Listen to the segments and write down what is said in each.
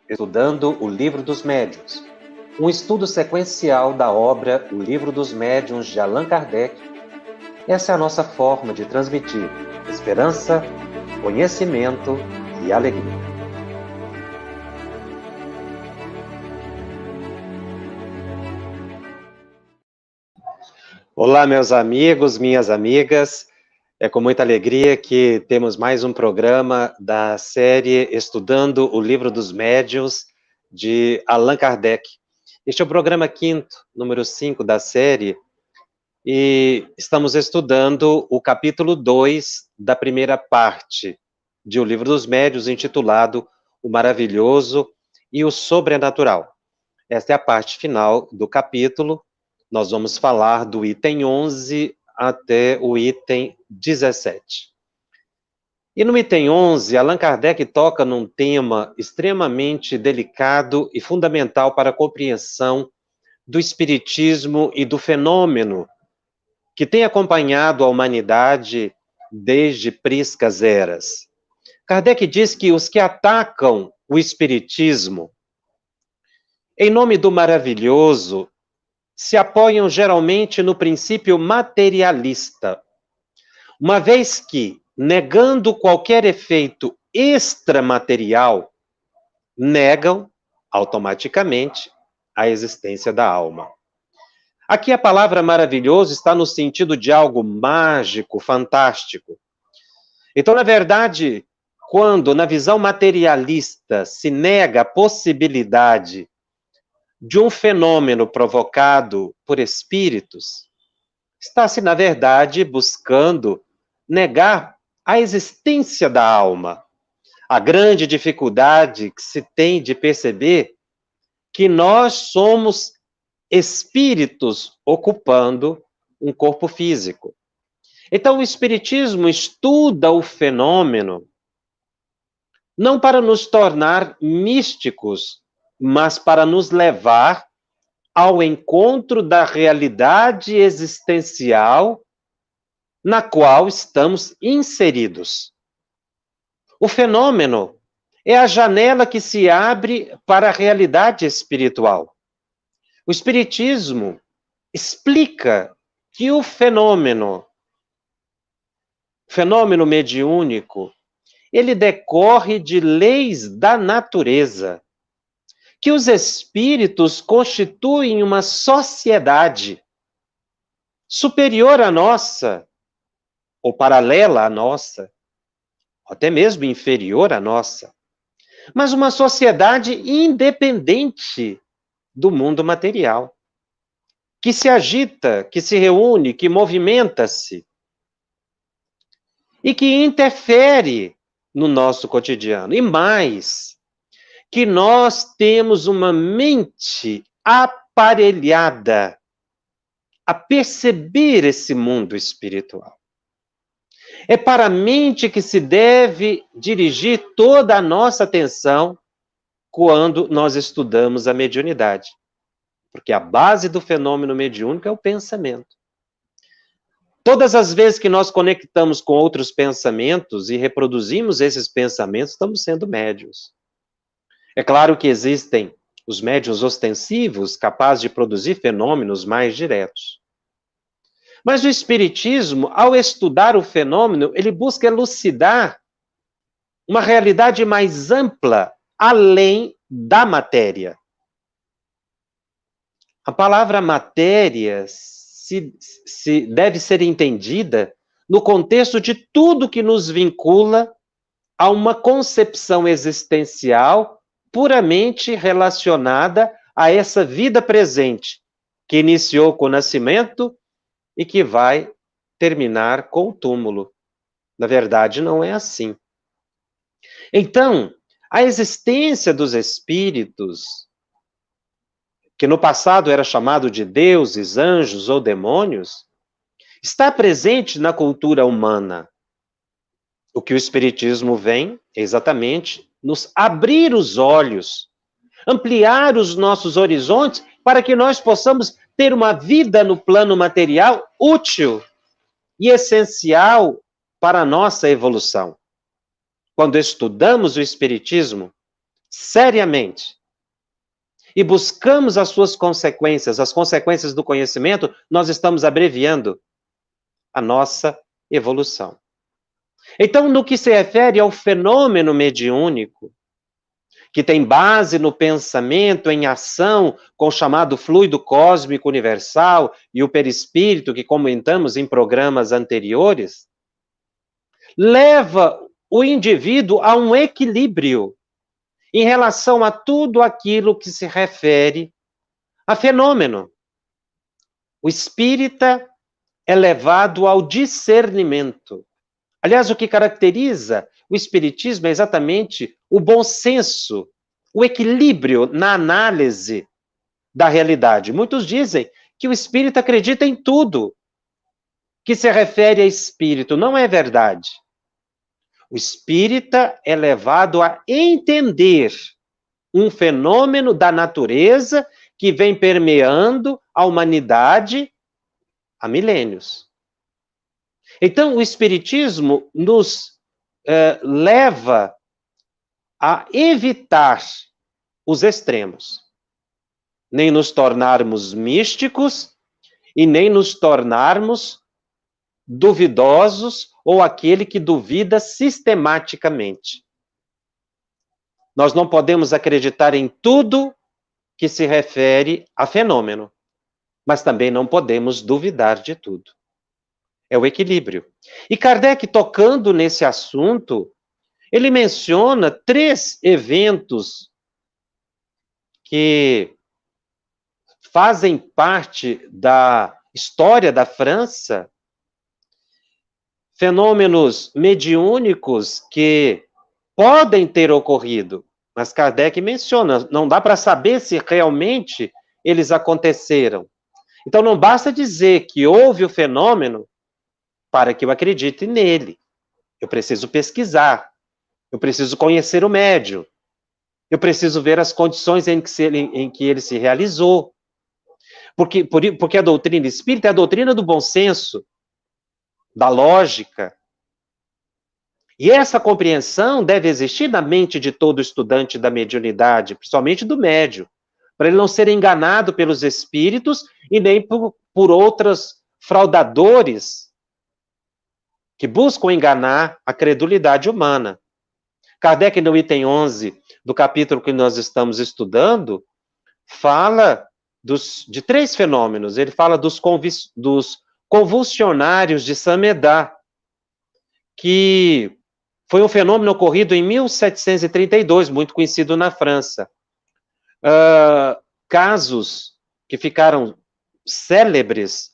Estudando o Livro dos Médiuns, um estudo sequencial da obra O Livro dos Médiuns de Allan Kardec. Essa é a nossa forma de transmitir esperança, conhecimento e alegria. Olá, meus amigos, minhas amigas. É com muita alegria que temos mais um programa da série Estudando o Livro dos Médiuns, de Allan Kardec. Este é o programa 5º, número 5 da série, e estamos estudando o capítulo 2 da primeira parte de O Livro dos Médiuns, intitulado O Maravilhoso e o Sobrenatural. Esta é a parte final do capítulo. Nós vamos falar do item 11 até o item 17. E no item 11, Allan Kardec toca num tema extremamente delicado e fundamental para a compreensão do espiritismo e do fenômeno que tem acompanhado a humanidade desde priscas eras. Kardec diz que os que atacam o espiritismo em nome do maravilhoso se apoiam geralmente no princípio materialista, uma vez que, negando qualquer efeito extramaterial, negam automaticamente a existência da alma. Aqui a palavra maravilhoso está no sentido de algo mágico, fantástico. Então, na verdade, quando na visão materialista se nega a possibilidade de um fenômeno provocado por espíritos, está-se, na verdade, buscando negar a existência da alma. A grande dificuldade que se tem de perceber que nós somos espíritos ocupando um corpo físico. Então, o Espiritismo estuda o fenômeno não para nos tornar místicos, mas para nos levar ao encontro da realidade existencial na qual estamos inseridos. O fenômeno é a janela que se abre para a realidade espiritual. O Espiritismo explica que o fenômeno mediúnico, ele decorre de leis da natureza, que os espíritos constituem uma sociedade superior à nossa, ou paralela à nossa, ou até mesmo inferior à nossa, mas uma sociedade independente do mundo material, que se agita, que se reúne, que movimenta-se e que interfere no nosso cotidiano. E mais, que nós temos uma mente aparelhada a perceber esse mundo espiritual. É para a mente que se deve dirigir toda a nossa atenção quando nós estudamos a mediunidade. Porque a base do fenômeno mediúnico é o pensamento. Todas as vezes que nós conectamos com outros pensamentos e reproduzimos esses pensamentos, estamos sendo médiuns. É claro que existem os médiuns ostensivos, capazes de produzir fenômenos mais diretos. Mas o Espiritismo, ao estudar o fenômeno, ele busca elucidar uma realidade mais ampla, além da matéria. A palavra matéria deve ser entendida no contexto de tudo que nos vincula a uma concepção existencial puramente relacionada a essa vida presente, que iniciou com o nascimento e que vai terminar com o túmulo. Na verdade, não é assim. Então, a existência dos espíritos, que no passado era chamado de deuses, anjos ou demônios, está presente na cultura humana. O que o Espiritismo vem é exatamente nos abrir os olhos, ampliar os nossos horizontes para que nós possamos ter uma vida no plano material útil e essencial para a nossa evolução. Quando estudamos o Espiritismo, seriamente, e buscamos as suas consequências, as consequências do conhecimento, nós estamos abreviando a nossa evolução. Então, no que se refere ao fenômeno mediúnico, que tem base no pensamento em ação com o chamado fluido cósmico universal e o perispírito, que comentamos em programas anteriores, leva o indivíduo a um equilíbrio em relação a tudo aquilo que se refere a fenômeno. O espírita é levado ao discernimento. Aliás, o que caracteriza o espiritismo é exatamente o bom senso, o equilíbrio na análise da realidade. Muitos dizem que o espírita acredita em tudo que se refere a espírito. Não é verdade. O espírita é levado a entender um fenômeno da natureza que vem permeando a humanidade há milênios. Então, o espiritismo nos leva a evitar os extremos, nem nos tornarmos místicos e nem nos tornarmos duvidosos ou aquele que duvida sistematicamente. Nós não podemos acreditar em tudo que se refere a fenômeno, mas também não podemos duvidar de tudo. É o equilíbrio. E Kardec, tocando nesse assunto, ele menciona 3 eventos que fazem parte da história da França, fenômenos mediúnicos que podem ter ocorrido, mas Kardec menciona, não dá para saber se realmente eles aconteceram. Então não basta dizer que houve o fenômeno para que eu acredite nele. Eu preciso pesquisar, eu preciso conhecer o médium, eu preciso ver as condições em que ele se realizou. Porque a doutrina espírita é a doutrina do bom senso, da lógica. E essa compreensão deve existir na mente de todo estudante da mediunidade, principalmente do médium, para ele não ser enganado pelos espíritos e nem por outros fraudadores que buscam enganar a credulidade humana. Kardec, no item 11 do capítulo que nós estamos estudando, fala de 3 fenômenos. Ele fala dos convulsionários de Saint-Médard, que foi um fenômeno ocorrido em 1732, muito conhecido na França. Casos que ficaram célebres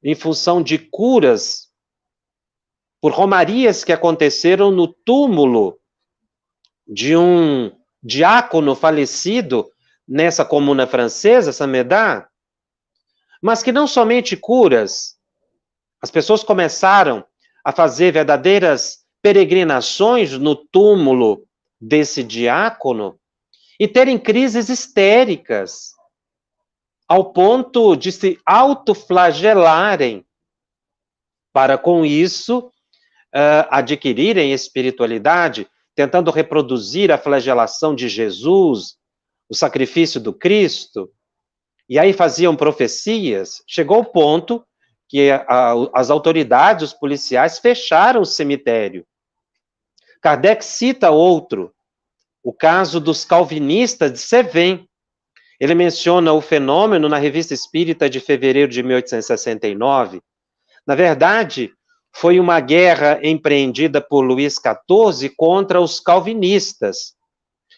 em função de curas por romarias que aconteceram no túmulo de um diácono falecido nessa comuna francesa, Saint-Médard, mas que não somente curas, as pessoas começaram a fazer verdadeiras peregrinações no túmulo desse diácono e terem crises histéricas, ao ponto de se autoflagelarem, para com isso adquirirem espiritualidade, tentando reproduzir a flagelação de Jesus, o sacrifício do Cristo, e aí faziam profecias. Chegou o ponto que as autoridades, os policiais, fecharam o cemitério. Kardec cita outro, o caso dos calvinistas de Cévennes. Ele menciona o fenômeno na Revista Espírita de fevereiro de 1869. Na verdade, foi uma guerra empreendida por Luís XIV contra os calvinistas,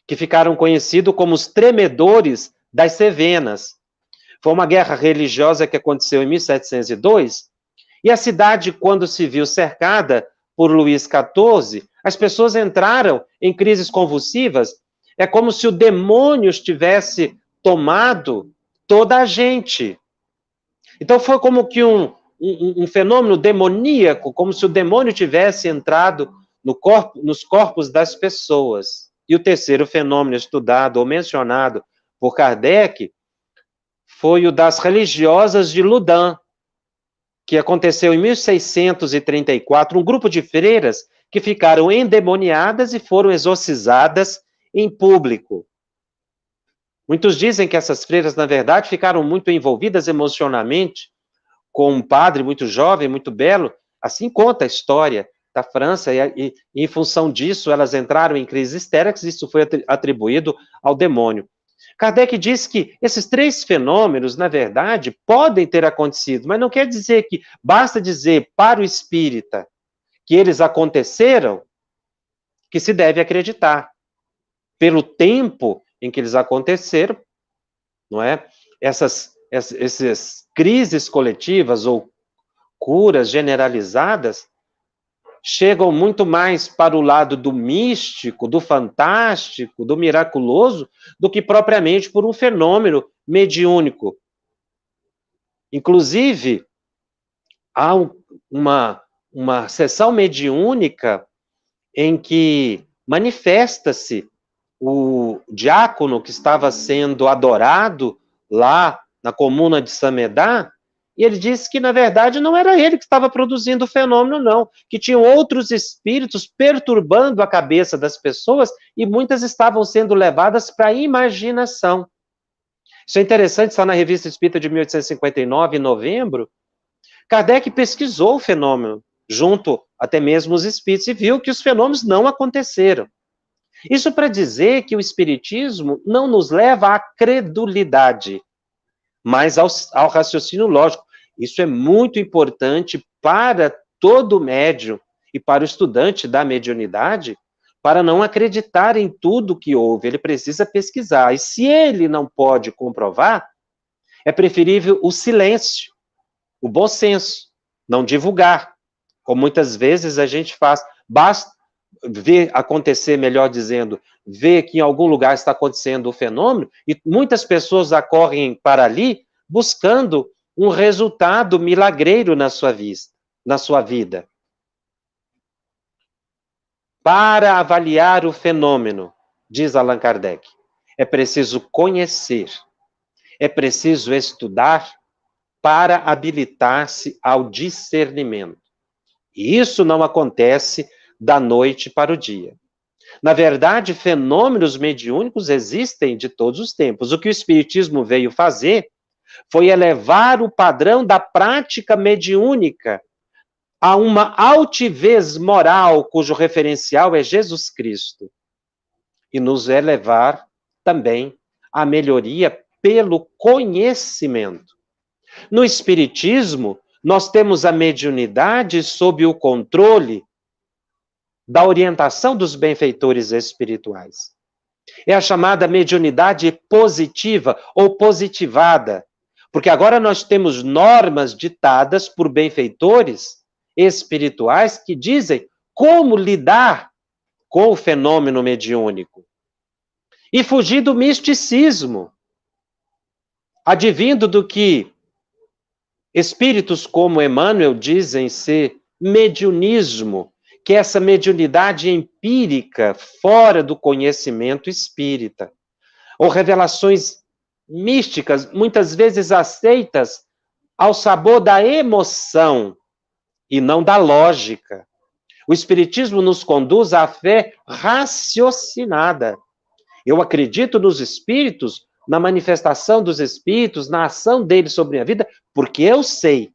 que ficaram conhecidos como os tremedores das Cevenas. Foi uma guerra religiosa que aconteceu em 1702, e a cidade, quando se viu cercada por Luís XIV, as pessoas entraram em crises convulsivas. É como se o demônio tivesse tomado toda a gente. Então foi como que um fenômeno demoníaco, como se o demônio tivesse entrado nos corpos das pessoas. E o terceiro fenômeno estudado ou mencionado por Kardec foi o das religiosas de Loudun, que aconteceu em 1634, um grupo de freiras que ficaram endemoniadas e foram exorcizadas em público. Muitos dizem que essas freiras, na verdade, ficaram muito envolvidas emocionalmente com um padre muito jovem, muito belo. Assim conta a história da França, e em função disso, elas entraram em crises histéricas, e isso foi atribuído ao demônio. Kardec diz que esses três fenômenos, na verdade, podem ter acontecido, mas não quer dizer que basta dizer para o espírita que eles aconteceram, que se deve acreditar. Pelo tempo em que eles aconteceram, não é? Essas crises coletivas ou curas generalizadas chegam muito mais para o lado do místico, do fantástico, do miraculoso, do que propriamente por um fenômeno mediúnico. Inclusive, há uma sessão mediúnica em que manifesta-se o diácono que estava sendo adorado lá na comuna de Samedá, e ele disse que, na verdade, não era ele que estava produzindo o fenômeno, não, que tinham outros espíritos perturbando a cabeça das pessoas e muitas estavam sendo levadas para a imaginação. Isso é interessante, está na Revista Espírita de 1859, em novembro. Kardec pesquisou o fenômeno, junto até mesmo os espíritos, e viu que os fenômenos não aconteceram. Isso para dizer que o espiritismo não nos leva à credulidade, mas ao raciocínio lógico. Isso é muito importante para todo médium e para o estudante da mediunidade, para não acreditar em tudo que houve. Ele precisa pesquisar. E se ele não pode comprovar, é preferível o silêncio, o bom senso, não divulgar, como muitas vezes a gente faz. Basta ver acontecer, melhor dizendo, ver que em algum lugar está acontecendo o fenômeno, e muitas pessoas acorrem para ali buscando um resultado milagreiro na sua vida. Para avaliar o fenômeno, diz Allan Kardec, é preciso conhecer, é preciso estudar para habilitar-se ao discernimento. E isso não acontece da noite para o dia. Na verdade, fenômenos mediúnicos existem de todos os tempos. O que o Espiritismo veio fazer foi elevar o padrão da prática mediúnica a uma altivez moral, cujo referencial é Jesus Cristo, e nos elevar também à melhoria pelo conhecimento. No Espiritismo, nós temos a mediunidade sob o controle da orientação dos benfeitores espirituais. É a chamada mediunidade positiva ou positivada, porque agora nós temos normas ditadas por benfeitores espirituais que dizem como lidar com o fenômeno mediúnico. E fugir do misticismo, advindo do que espíritos como Emmanuel dizem ser mediunismo, que é essa mediunidade empírica fora do conhecimento espírita, ou revelações místicas, muitas vezes aceitas ao sabor da emoção e não da lógica. O Espiritismo nos conduz à fé raciocinada. Eu acredito nos espíritos, na manifestação dos espíritos, na ação deles sobre a minha vida, porque eu sei,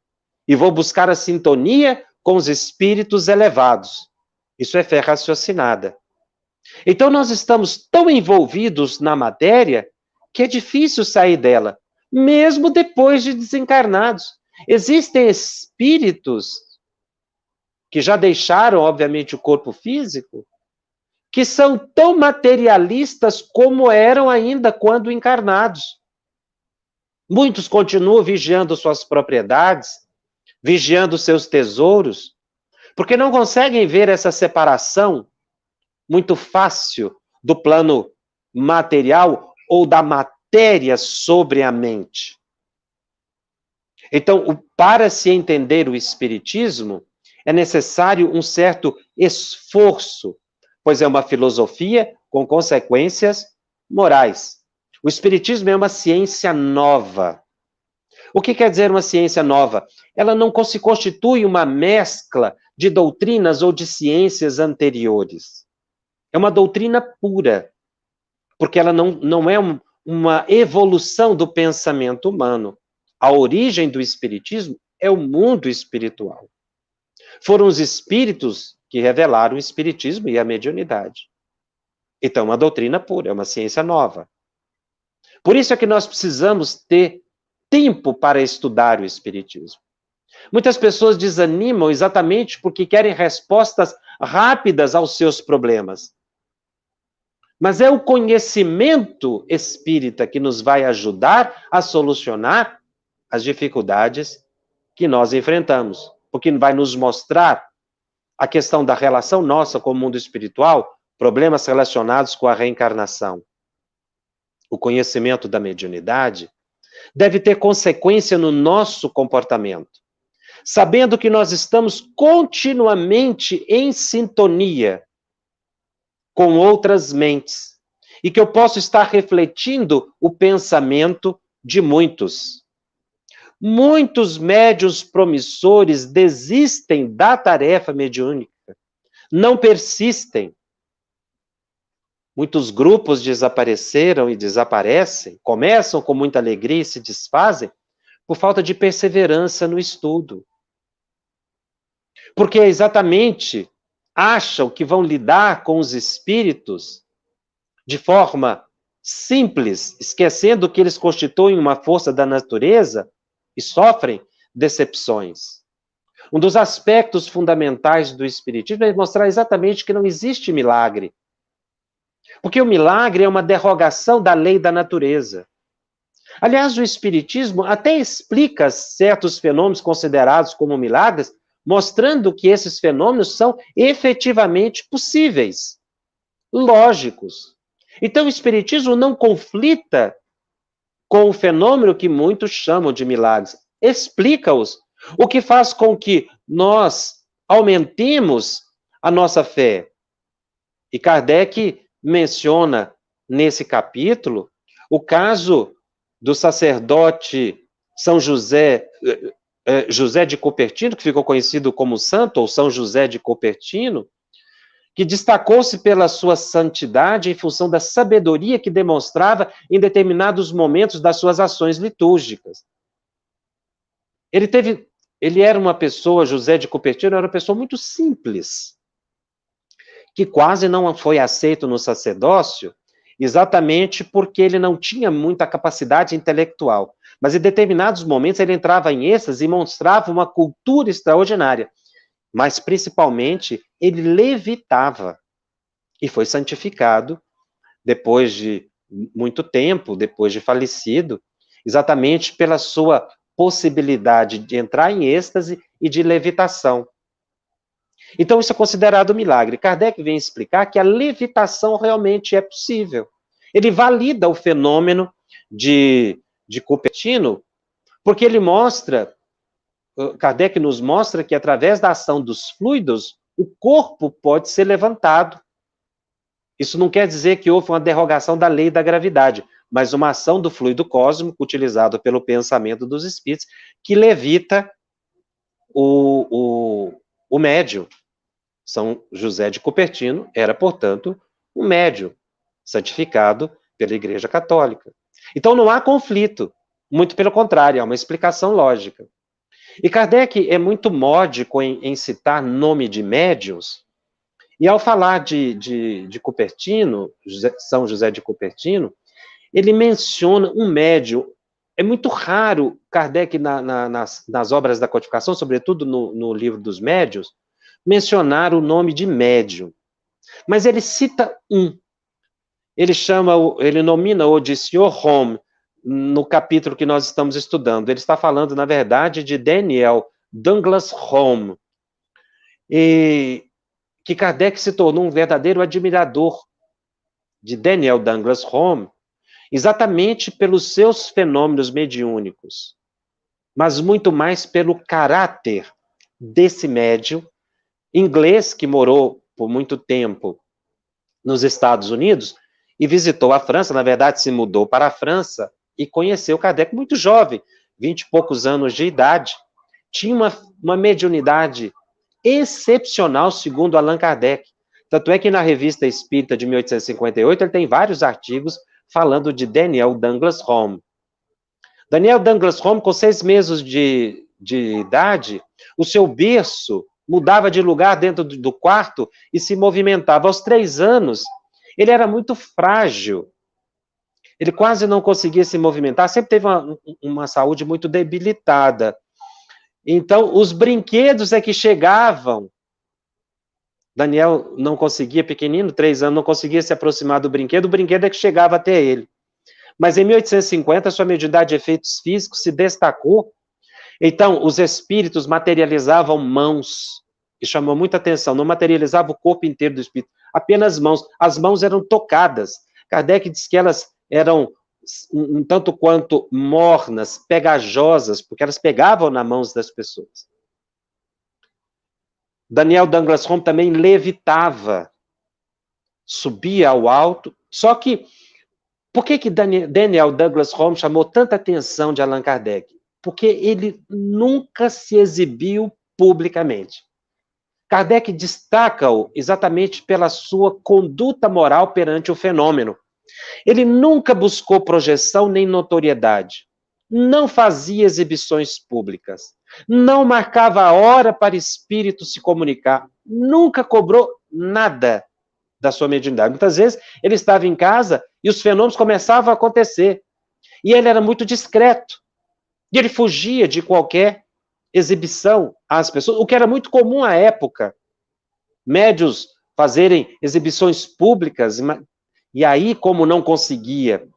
e vou buscar a sintonia com os espíritos elevados. Isso é fé raciocinada. Então nós estamos tão envolvidos na matéria que é difícil sair dela, mesmo depois de desencarnados. Existem espíritos que já deixaram, obviamente, o corpo físico, que são tão materialistas como eram ainda quando encarnados. Muitos continuam vigiando suas propriedades, vigiando seus tesouros, porque não conseguem ver essa separação muito fácil do plano material ou da matéria sobre a mente. Então, para se entender o Espiritismo, é necessário um certo esforço, pois é uma filosofia com consequências morais. O Espiritismo é uma ciência nova. O que quer dizer uma ciência nova? Ela não se constitui uma mescla de doutrinas ou de ciências anteriores. É uma doutrina pura. porque ela não é uma evolução do pensamento humano. A origem do espiritismo é o mundo espiritual. Foram os espíritos que revelaram o espiritismo e a mediunidade. Então, é uma doutrina pura, é uma ciência nova. Por isso é que nós precisamos ter tempo para estudar o espiritismo. Muitas pessoas desanimam exatamente porque querem respostas rápidas aos seus problemas. Mas é o conhecimento espírita que nos vai ajudar a solucionar as dificuldades que nós enfrentamos, porque vai nos mostrar a questão da relação nossa com o mundo espiritual, problemas relacionados com a reencarnação. O conhecimento da mediunidade deve ter consequência no nosso comportamento, sabendo que nós estamos continuamente em sintonia com outras mentes e que eu posso estar refletindo o pensamento de muitos. Muitos médiuns promissores desistem da tarefa mediúnica, não persistem. Muitos grupos desapareceram e desaparecem, começam com muita alegria e se desfazem por falta de perseverança no estudo. Porque exatamente acham que vão lidar com os espíritos de forma simples, esquecendo que eles constituem uma força da natureza e sofrem decepções. Um dos aspectos fundamentais do espiritismo é mostrar exatamente que não existe milagre. Porque o milagre é uma derrogação da lei da natureza. Aliás, o espiritismo até explica certos fenômenos considerados como milagres, mostrando que esses fenômenos são efetivamente possíveis, lógicos. Então, o espiritismo não conflita com o fenômeno que muitos chamam de milagres, explica-os, o que faz com que nós aumentemos a nossa fé. E Kardec menciona nesse capítulo o caso do sacerdote São José de Cupertino, que ficou conhecido como santo, ou São José de Cupertino, que destacou-se pela sua santidade em função da sabedoria que demonstrava em determinados momentos das suas ações litúrgicas. Ele era uma pessoa, José de Cupertino, era uma pessoa muito simples, que quase não foi aceito no sacerdócio, exatamente porque ele não tinha muita capacidade intelectual. Mas em determinados momentos ele entrava em êxtase e mostrava uma cultura extraordinária. Mas principalmente ele levitava e foi santificado depois de muito tempo, depois de falecido, exatamente pela sua possibilidade de entrar em êxtase e de levitação. Então, isso é considerado milagre. Kardec vem explicar que a levitação realmente é possível. Ele valida o fenômeno de Cupertino, porque ele mostra, Kardec nos mostra que através da ação dos fluidos, o corpo pode ser levantado. Isso não quer dizer que houve uma derrogação da lei da gravidade, mas uma ação do fluido cósmico, utilizado pelo pensamento dos espíritos, que levita o médium. São José de Cupertino era, portanto, um médium santificado pela Igreja Católica. Então não há conflito, muito pelo contrário, há uma explicação lógica. E Kardec é muito módico em citar nome de médiuns, e ao falar de Cupertino, São José de Cupertino, ele menciona um médium. É muito raro Kardec, nas obras da codificação, sobretudo no livro dos médiuns, mencionar o nome de médium. Mas ele cita um. Ele nomina-o de Sr. Home, no capítulo que nós estamos estudando. Ele está falando, na verdade, de Daniel Douglas Home, e que Kardec se tornou um verdadeiro admirador de Daniel Douglas Home, exatamente pelos seus fenômenos mediúnicos, mas muito mais pelo caráter desse médium inglês que morou por muito tempo nos Estados Unidos e visitou a França, na verdade se mudou para a França e conheceu Kardec muito jovem, 20 e poucos anos de idade. Tinha uma mediunidade excepcional, segundo Allan Kardec. Tanto é que na Revista Espírita de 1858, ele tem vários artigos falando de Daniel Douglas Home. Daniel Douglas Home, com 6 meses de idade, o seu berço mudava de lugar dentro do quarto e se movimentava. Aos 3 anos, ele era muito frágil. Ele quase não conseguia se movimentar, sempre teve uma saúde muito debilitada. Então, os brinquedos é que chegavam. Daniel não conseguia, pequenino, 3 anos, não conseguia se aproximar do brinquedo, o brinquedo é que chegava até ele. Mas em 1850, sua mediunidade de efeitos físicos se destacou. Então, os espíritos materializavam mãos, e chamou muita atenção, não materializava o corpo inteiro do espírito, apenas mãos. As mãos eram tocadas. Kardec diz que elas eram um tanto quanto mornas, pegajosas, porque elas pegavam nas mãos das pessoas. Daniel Douglas Home também levitava, subia ao alto, só que, por que Daniel Douglas Home chamou tanta atenção de Allan Kardec? Porque ele nunca se exibiu publicamente. Kardec destaca-o exatamente pela sua conduta moral perante o fenômeno. Ele nunca buscou projeção nem notoriedade. Não fazia exibições públicas. Não marcava a hora para espírito se comunicar. Nunca cobrou nada da sua mediunidade. Muitas vezes ele estava em casa e os fenômenos começavam a acontecer. E ele era muito discreto. E ele fugia de qualquer exibição às pessoas, o que era muito comum à época. Médios fazerem exibições públicas, e aí, como não conseguia,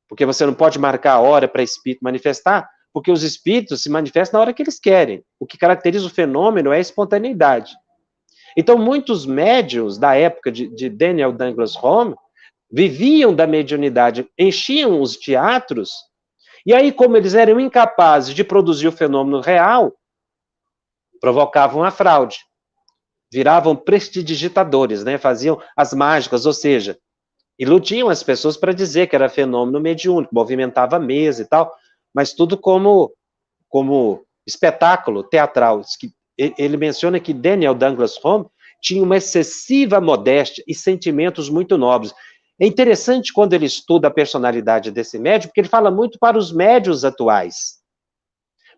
porque você não pode marcar a hora para espírito manifestar, porque os espíritos se manifestam na hora que eles querem. O que caracteriza o fenômeno é a espontaneidade. Então, muitos médios da época de Daniel Douglas Home viviam da mediunidade, enchiam os teatros, e aí, como eles eram incapazes de produzir o fenômeno real, provocavam a fraude. Viravam prestidigitadores, né? Faziam as mágicas, ou seja, iludiam as pessoas para dizer que era fenômeno mediúnico, movimentava a mesa e tal, mas tudo como espetáculo teatral. Ele menciona que Daniel Douglas Home tinha uma excessiva modéstia e sentimentos muito nobres. É interessante quando ele estuda a personalidade desse médium, porque ele fala muito para os médiuns atuais.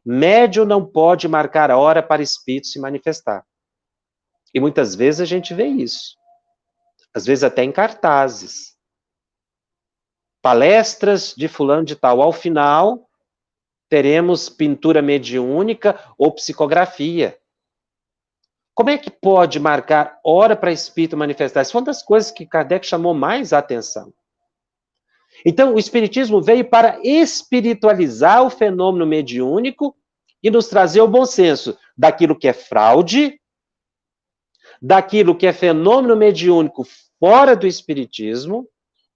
Médium não pode marcar a hora para espírito se manifestar. E muitas vezes a gente vê isso. Às vezes até em cartazes. Palestras de fulano de tal. Ao final, teremos pintura mediúnica ou psicografia. Como é que pode marcar hora para espírito manifestar? Isso foi uma das coisas que Kardec chamou mais a atenção. Então, o espiritismo veio para espiritualizar o fenômeno mediúnico e nos trazer o bom senso daquilo que é fraude, daquilo que é fenômeno mediúnico fora do espiritismo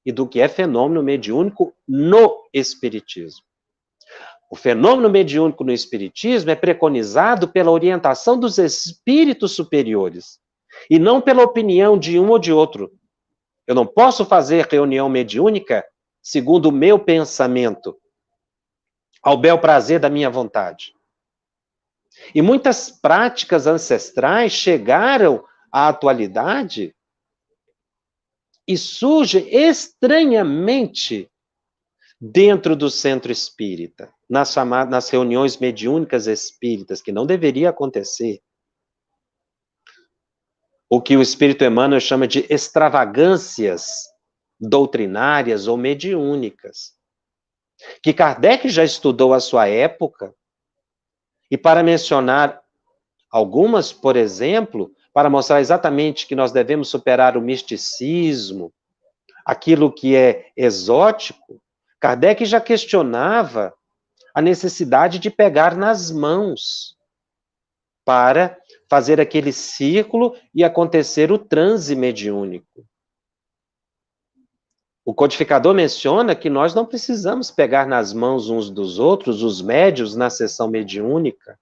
e do que é fenômeno mediúnico no espiritismo. O fenômeno mediúnico no espiritismo é preconizado pela orientação dos espíritos superiores e não pela opinião de um ou de outro. Eu não posso fazer reunião mediúnica segundo o meu pensamento, ao bel prazer da minha vontade. E muitas práticas ancestrais chegaram à atualidade e surgem estranhamente dentro do centro espírita, nas reuniões mediúnicas espíritas, que não deveria acontecer. O que o espírito Emmanuel chama de extravagâncias doutrinárias ou mediúnicas, que Kardec já estudou à sua época, e para mencionar algumas, por exemplo, para mostrar exatamente que nós devemos superar o misticismo, aquilo que é exótico, Kardec já questionava a necessidade de pegar nas mãos para fazer aquele círculo e acontecer o transe mediúnico. O codificador menciona que nós não precisamos pegar nas mãos uns dos outros, os médios, na sessão mediúnica,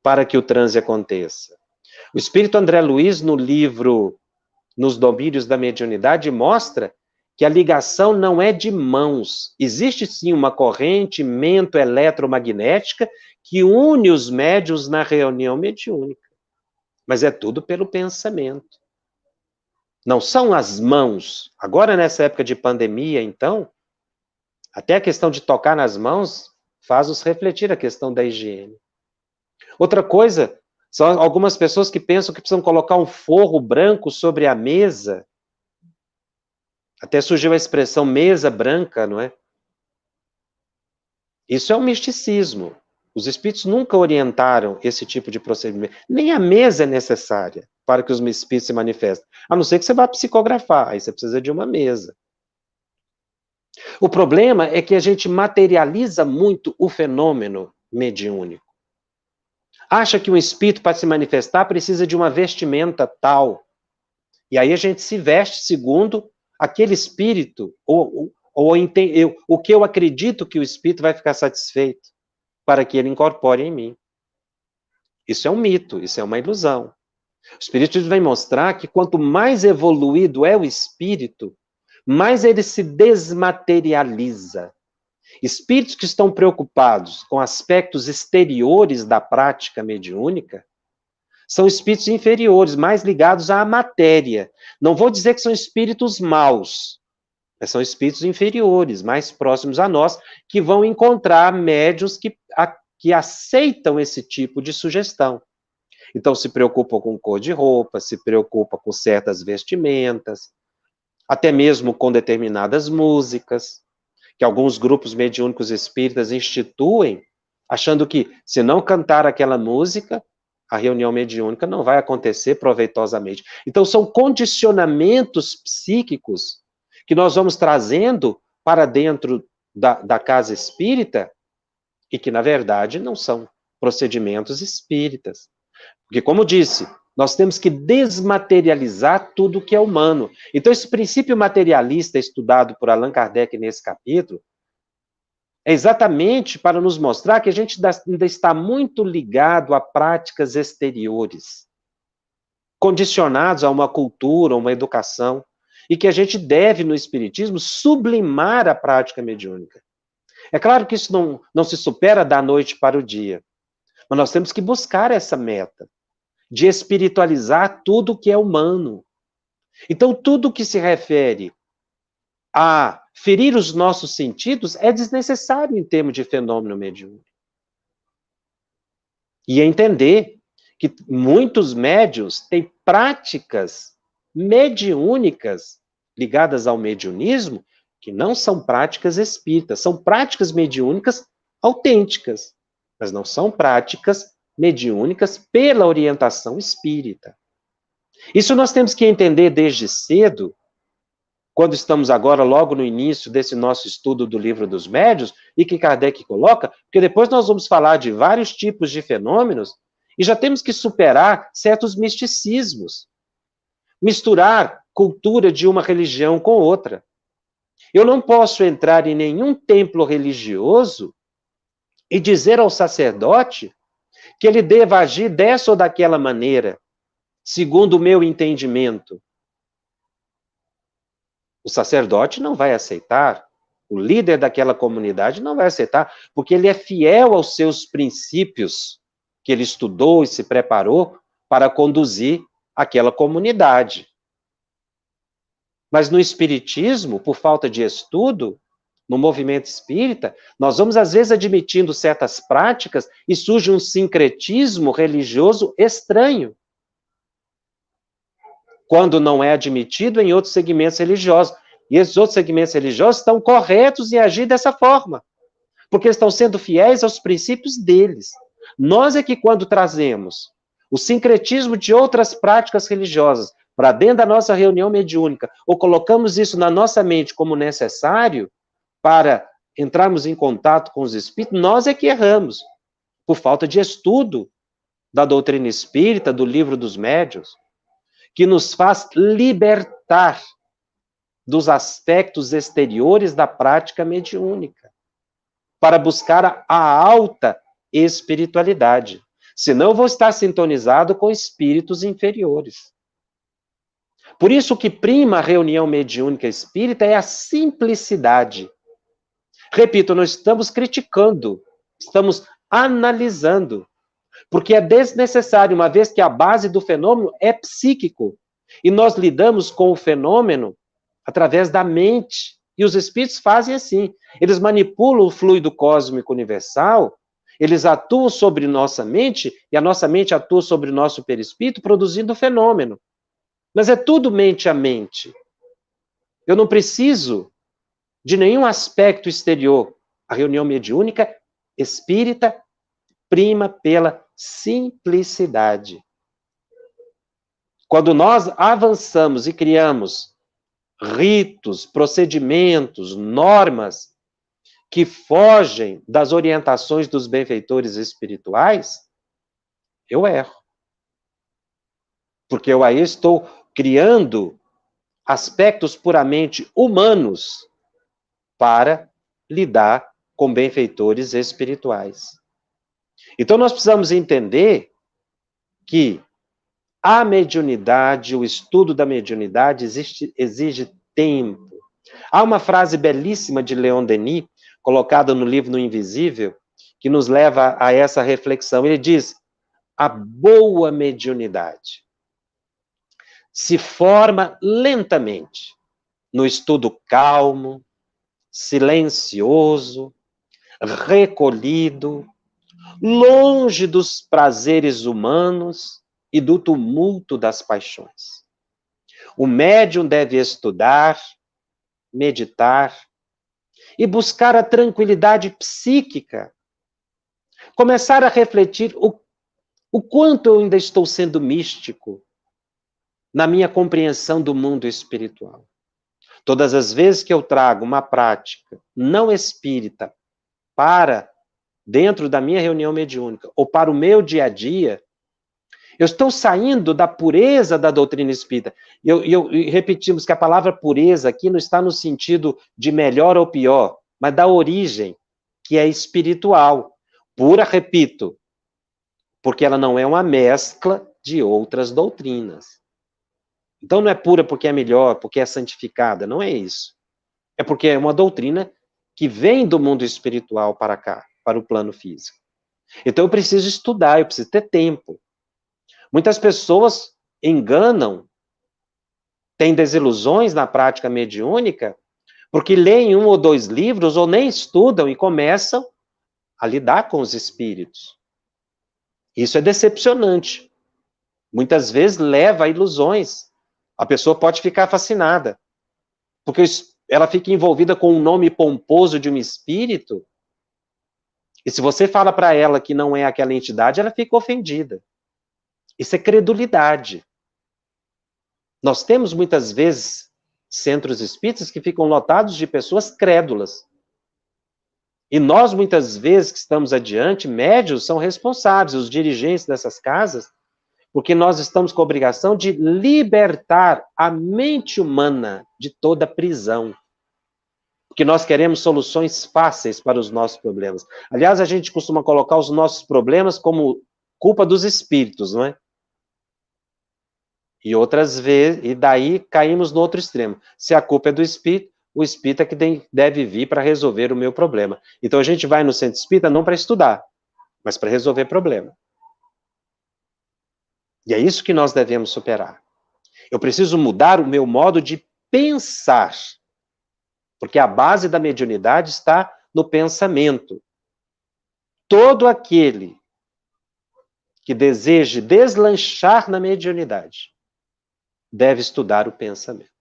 para que o transe aconteça. O espírito André Luiz, no livro Nos Domínios da Mediunidade, mostra que a ligação não é de mãos. Existe sim uma corrente mento-eletromagnética que une os médiuns na reunião mediúnica. Mas é tudo pelo pensamento. Não são as mãos. Agora, nessa época de pandemia, então, até a questão de tocar nas mãos faz-nos refletir a questão da higiene. Outra coisa, são algumas pessoas que pensam que precisam colocar um forro branco sobre a mesa. Até surgiu a expressão mesa branca, não é? Isso é um misticismo. Os espíritos nunca orientaram esse tipo de procedimento. Nem a mesa é necessária para que os espíritos se manifestem. A não ser que você vá psicografar, aí você precisa de uma mesa. O problema é que a gente materializa muito o fenômeno mediúnico. Acha que um espírito, para se manifestar, precisa de uma vestimenta tal. E aí a gente se veste segundo aquele espírito, ou o que eu acredito que o espírito vai ficar satisfeito, para que ele incorpore em mim. Isso é um mito, isso é uma ilusão. O Espiritismo vem mostrar que quanto mais evoluído é o espírito, mais ele se desmaterializa. Espíritos que estão preocupados com aspectos exteriores da prática mediúnica são espíritos inferiores, mais ligados à matéria. Não vou dizer que são espíritos maus, mas são espíritos inferiores, mais próximos a nós, que vão encontrar médiuns que aceitam esse tipo de sugestão. Então, se preocupam com cor de roupa, se preocupam com certas vestimentas, até mesmo com determinadas músicas, que alguns grupos mediúnicos espíritas instituem, achando que, se não cantar aquela música, a reunião mediúnica não vai acontecer proveitosamente. Então, são condicionamentos psíquicos que nós vamos trazendo para dentro da casa espírita e que, na verdade, não são procedimentos espíritas. Porque, como disse, nós temos que desmaterializar tudo que é humano. Então, esse princípio materialista estudado por Allan Kardec nesse capítulo é exatamente para nos mostrar que a gente ainda está muito ligado a práticas exteriores, condicionados a uma cultura, uma educação, e que a gente deve, no Espiritismo, sublimar a prática mediúnica. É claro que isso não se supera da noite para o dia, mas nós temos que buscar essa meta de espiritualizar tudo que é humano. Então, tudo que se refere a ferir os nossos sentidos é desnecessário em termos de fenômeno mediúnico. E entender que muitos médiuns têm práticas mediúnicas ligadas ao mediunismo que não são práticas espíritas, são práticas mediúnicas autênticas, mas não são práticas mediúnicas pela orientação espírita. Isso nós temos que entender desde cedo, quando estamos agora logo no início desse nosso estudo do Livro dos Médiuns, e que Kardec coloca, porque depois nós vamos falar de vários tipos de fenômenos, e já temos que superar certos misticismos, misturar cultura de uma religião com outra. Eu não posso entrar em nenhum templo religioso e dizer ao sacerdote que ele deva agir dessa ou daquela maneira, segundo o meu entendimento. O sacerdote não vai aceitar, o líder daquela comunidade não vai aceitar, porque ele é fiel aos seus princípios, que ele estudou e se preparou para conduzir aquela comunidade. Mas no espiritismo, por falta de estudo, no movimento espírita, nós vamos às vezes admitindo certas práticas e surge um sincretismo religioso estranho, quando não é admitido em outros segmentos religiosos. E esses outros segmentos religiosos estão corretos em agir dessa forma, porque estão sendo fiéis aos princípios deles. Nós é que, quando trazemos o sincretismo de outras práticas religiosas para dentro da nossa reunião mediúnica, ou colocamos isso na nossa mente como necessário para entrarmos em contato com os espíritos, nós é que erramos, por falta de estudo da doutrina espírita, do Livro dos Médiuns, que nos faz libertar dos aspectos exteriores da prática mediúnica, para buscar a alta espiritualidade. Senão eu vou estar sintonizado com espíritos inferiores. Por isso o que prima a reunião mediúnica espírita é a simplicidade. Repito, não estamos criticando, estamos analisando, porque é desnecessário, uma vez que a base do fenômeno é psíquico. E nós lidamos com o fenômeno através da mente. E os espíritos fazem assim. Eles manipulam o fluido cósmico universal, eles atuam sobre nossa mente, e a nossa mente atua sobre o nosso perispírito, produzindo o fenômeno. Mas é tudo mente a mente. Eu não preciso de nenhum aspecto exterior. A reunião mediúnica espírita prima pela simplicidade. Quando nós avançamos e criamos ritos, procedimentos, normas que fogem das orientações dos benfeitores espirituais, eu erro. Porque eu aí estou criando aspectos puramente humanos para lidar com benfeitores espirituais. Então nós precisamos entender que a mediunidade, o estudo da mediunidade exige tempo. Há uma frase belíssima de Leon Denis, colocada no livro No Invisível, que nos leva a essa reflexão. Ele diz: a boa mediunidade se forma lentamente, no estudo calmo, silencioso, recolhido, longe dos prazeres humanos e do tumulto das paixões. O médium deve estudar, meditar e buscar a tranquilidade psíquica. Começar a refletir o quanto eu ainda estou sendo místico na minha compreensão do mundo espiritual. Todas as vezes que eu trago uma prática não espírita para dentro da minha reunião mediúnica ou para o meu dia a dia, eu estou saindo da pureza da doutrina espírita. E repetimos que a palavra pureza aqui não está no sentido de melhor ou pior, mas da origem, que é espiritual. Pura, repito, porque ela não é uma mescla de outras doutrinas. Então não é pura porque é melhor, porque é santificada, não é isso. É porque é uma doutrina que vem do mundo espiritual para cá, para o plano físico. Então eu preciso estudar, eu preciso ter tempo. Muitas pessoas enganam, têm desilusões na prática mediúnica, porque leem 1 ou 2 livros ou nem estudam e começam a lidar com os espíritos. Isso é decepcionante. Muitas vezes leva a ilusões. A pessoa pode ficar fascinada, porque ela fica envolvida com o nome pomposo de um espírito, e se você fala para ela que não é aquela entidade, ela fica ofendida. Isso é credulidade. Nós temos muitas vezes centros espíritas que ficam lotados de pessoas crédulas. E nós, muitas vezes, que estamos adiante, médios são responsáveis, os dirigentes dessas casas, porque nós estamos com a obrigação de libertar a mente humana de toda prisão. Porque nós queremos soluções fáceis para os nossos problemas. Aliás, a gente costuma colocar os nossos problemas como culpa dos espíritos, não é? E outras vezes, e daí caímos no outro extremo. Se a culpa é do espírito, o espírito é que deve vir para resolver o meu problema. Então a gente vai no centro espírita não para estudar, mas para resolver problema. E é isso que nós devemos superar. Eu preciso mudar o meu modo de pensar, porque a base da mediunidade está no pensamento. Todo aquele que deseje deslanchar na mediunidade deve estudar o pensamento.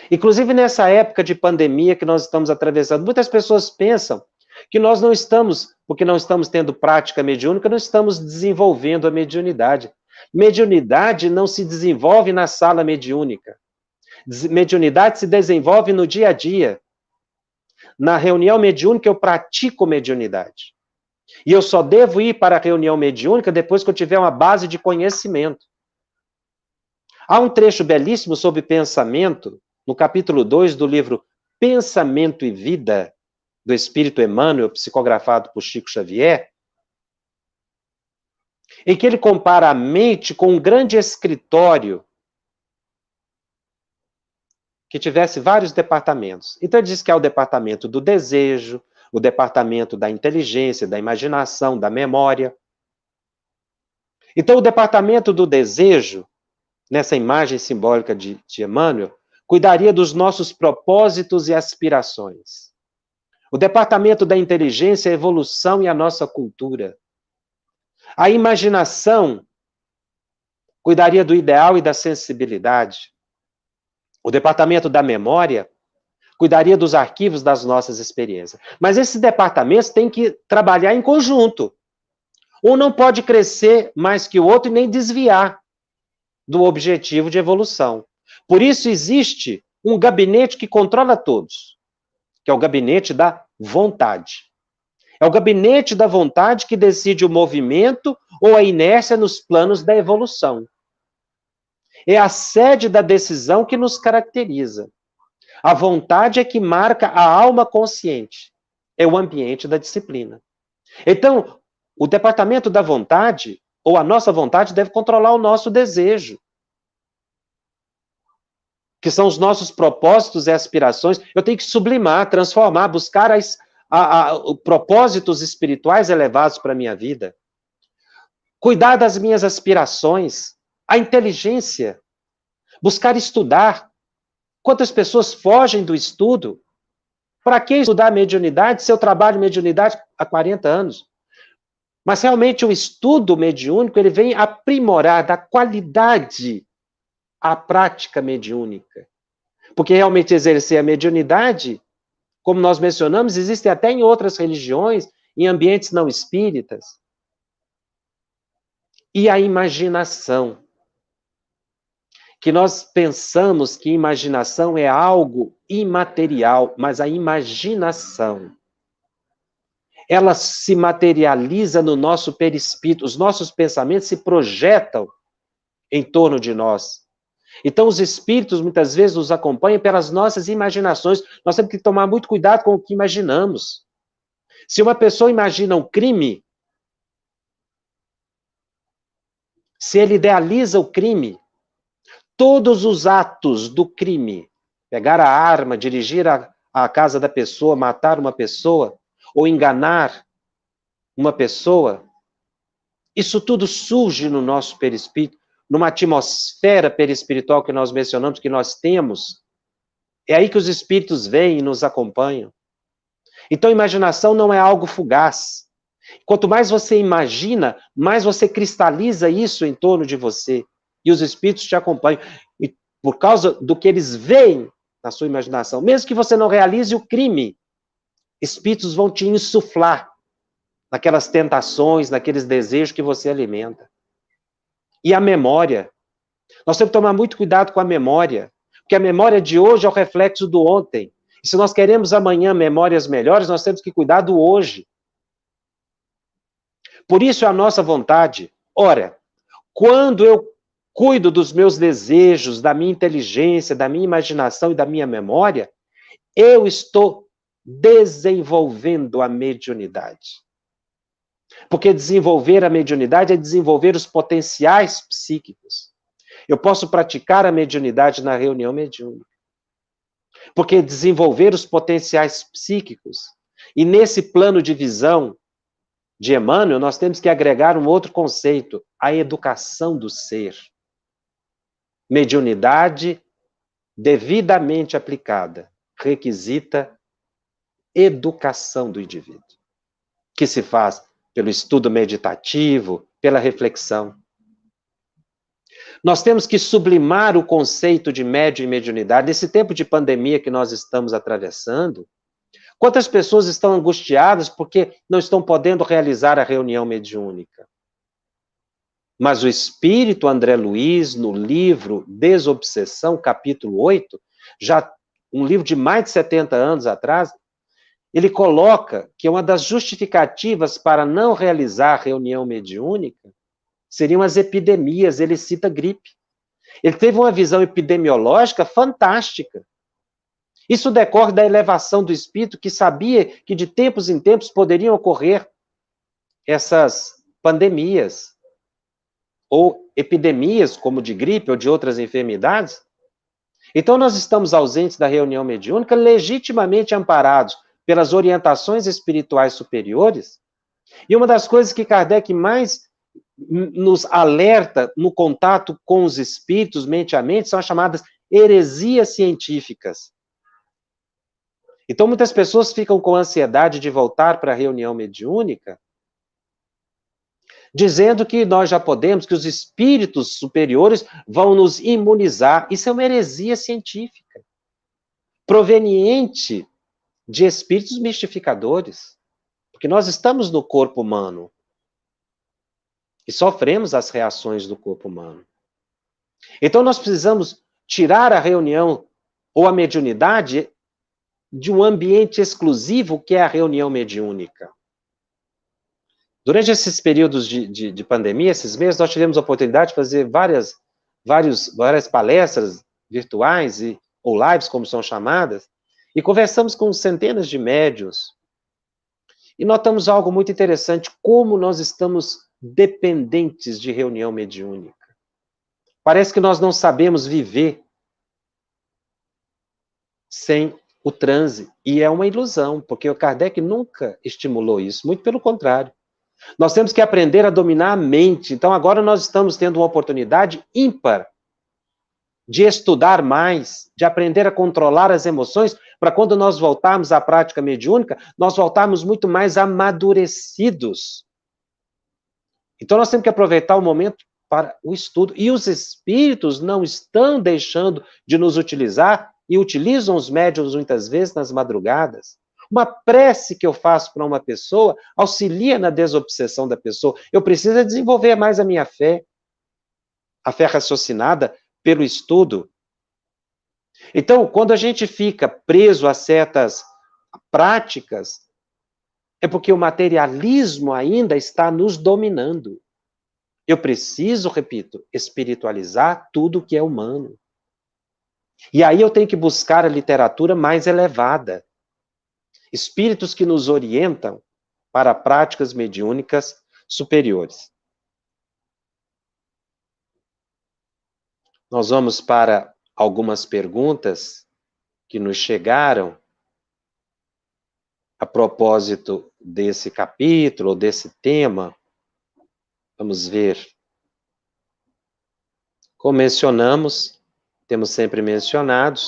Inclusive nessa época de pandemia que nós estamos atravessando, muitas pessoas pensam que nós não estamos, porque não estamos tendo prática mediúnica, não estamos desenvolvendo a mediunidade. Mediunidade não se desenvolve na sala mediúnica. Mediunidade se desenvolve no dia a dia. Na reunião mediúnica eu pratico mediunidade. E eu só devo ir para a reunião mediúnica depois que eu tiver uma base de conhecimento. Há um trecho belíssimo sobre pensamento, no capítulo 2 do livro Pensamento e Vida, do Espírito Emmanuel, psicografado por Chico Xavier, em que ele compara a mente com um grande escritório que tivesse vários departamentos. Então ele diz que há o departamento do desejo, o departamento da inteligência, da imaginação, da memória. Então o departamento do desejo nessa imagem simbólica de Emmanuel, cuidaria dos nossos propósitos e aspirações. O departamento da inteligência, a evolução e a nossa cultura. A imaginação cuidaria do ideal e da sensibilidade. O departamento da memória cuidaria dos arquivos das nossas experiências. Mas esses departamentos têm que trabalhar em conjunto. Um não pode crescer mais que o outro e nem desviar do objetivo de evolução. Por isso existe um gabinete que controla todos, que é o gabinete da vontade. É o gabinete da vontade que decide o movimento ou a inércia nos planos da evolução. É a sede da decisão que nos caracteriza. A vontade é que marca a alma consciente. É o ambiente da disciplina. Então, o departamento da vontade, ou a nossa vontade, deve controlar o nosso desejo, que são os nossos propósitos e aspirações. Eu tenho que sublimar, transformar, buscar propósitos espirituais elevados para a minha vida. Cuidar das minhas aspirações, a inteligência, buscar estudar. Quantas pessoas fogem do estudo? Para que estudar mediunidade se eu trabalho mediunidade há 40 anos? Mas realmente o estudo mediúnico, ele vem aprimorar da qualidade a prática mediúnica. Porque realmente exercer a mediunidade, como nós mencionamos, existe até em outras religiões, em ambientes não espíritas. E a imaginação. Que nós pensamos que imaginação é algo imaterial, mas a imaginação, ela se materializa no nosso perispírito, os nossos pensamentos se projetam em torno de nós. Então, os espíritos muitas vezes nos acompanham pelas nossas imaginações. Nós temos que tomar muito cuidado com o que imaginamos. Se uma pessoa imagina um crime, se ele idealiza o crime, todos os atos do crime, pegar a arma, dirigir a casa da pessoa, matar uma pessoa, ou enganar uma pessoa, isso tudo surge no nosso perispírito, numa atmosfera perispiritual que nós mencionamos, que nós temos. É aí que os espíritos vêm e nos acompanham. Então, imaginação não é algo fugaz. Quanto mais você imagina, mais você cristaliza isso em torno de você. E os espíritos te acompanham. E por causa do que eles veem na sua imaginação, mesmo que você não realize o crime, espíritos vão te insuflar naquelas tentações, naqueles desejos que você alimenta. E a memória. Nós temos que tomar muito cuidado com a memória, porque a memória de hoje é o reflexo do ontem. E se nós queremos amanhã memórias melhores, nós temos que cuidar do hoje. Por isso é a nossa vontade. Ora, quando eu cuido dos meus desejos, da minha inteligência, da minha imaginação e da minha memória, eu estou desenvolvendo a mediunidade. Porque desenvolver a mediunidade é desenvolver os potenciais psíquicos. Eu posso praticar a mediunidade na reunião mediúnica. Porque desenvolver os potenciais psíquicos, e nesse plano de visão de Emmanuel, nós temos que agregar um outro conceito, a educação do ser. Mediunidade devidamente aplicada requisita educação do indivíduo, que se faz pelo estudo meditativo, pela reflexão. Nós temos que sublimar o conceito de médium e mediunidade. Nesse tempo de pandemia que nós estamos atravessando, quantas pessoas estão angustiadas porque não estão podendo realizar a reunião mediúnica? Mas o espírito André Luiz, no livro Desobsessão, capítulo 8, já um livro de mais de 70 anos atrás, ele coloca que uma das justificativas para não realizar a reunião mediúnica seriam as epidemias. Ele cita gripe. Ele teve uma visão epidemiológica fantástica. Isso decorre da elevação do espírito, que sabia que de tempos em tempos poderiam ocorrer essas pandemias, ou epidemias, como de gripe ou de outras enfermidades. Então, nós estamos ausentes da reunião mediúnica, legitimamente amparados pelas orientações espirituais superiores, e uma das coisas que Kardec mais nos alerta no contato com os espíritos, mente a mente, são as chamadas heresias científicas. Então, muitas pessoas ficam com ansiedade de voltar para a reunião mediúnica, dizendo que nós já podemos, que os espíritos superiores vão nos imunizar. Isso é uma heresia científica, proveniente de espíritos mistificadores, porque nós estamos no corpo humano e sofremos as reações do corpo humano. Então, nós precisamos tirar a reunião ou a mediunidade de um ambiente exclusivo que é a reunião mediúnica. Durante esses períodos de pandemia, esses meses, nós tivemos a oportunidade de fazer várias palestras virtuais ou lives, como são chamadas, e conversamos com centenas de médiuns. E notamos algo muito interessante, como nós estamos dependentes de reunião mediúnica. Parece que nós não sabemos viver sem o transe. E é uma ilusão, porque o Kardec nunca estimulou isso, muito pelo contrário. Nós temos que aprender a dominar a mente. Então, agora nós estamos tendo uma oportunidade ímpar de estudar mais, de aprender a controlar as emoções, para quando nós voltarmos à prática mediúnica, nós voltarmos muito mais amadurecidos. Então, nós temos que aproveitar o momento para o estudo. E os espíritos não estão deixando de nos utilizar, e utilizam os médiuns muitas vezes nas madrugadas. Uma prece que eu faço para uma pessoa auxilia na desobsessão da pessoa. Eu preciso desenvolver mais a minha fé, a fé raciocinada pelo estudo. Então, quando a gente fica preso a certas práticas, é porque o materialismo ainda está nos dominando. Eu preciso, repito, espiritualizar tudo que é humano. E aí eu tenho que buscar a literatura mais elevada. Espíritos que nos orientam para práticas mediúnicas superiores. Nós vamos para algumas perguntas que nos chegaram a propósito desse capítulo, desse tema. Vamos ver. Como mencionamos, temos sempre mencionado,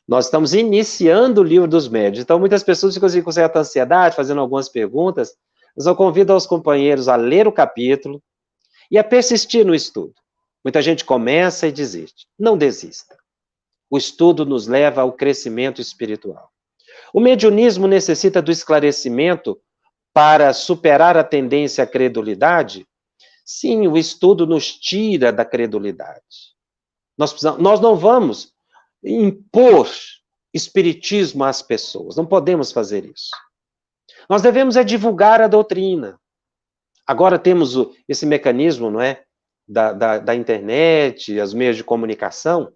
nós estamos iniciando o livro dos médiuns. Então, muitas pessoas ficam assim, com certa ansiedade, fazendo algumas perguntas. Mas eu convido aos companheiros a ler o capítulo e a persistir no estudo. Muita gente começa e desiste. Não desista. O estudo nos leva ao crescimento espiritual. O mediunismo necessita do esclarecimento para superar a tendência à credulidade? Sim, o estudo nos tira da credulidade. Nós não vamos impor espiritismo às pessoas, não podemos fazer isso. Nós devemos divulgar a doutrina. Agora temos esse mecanismo, não é, da internet, os meios de comunicação,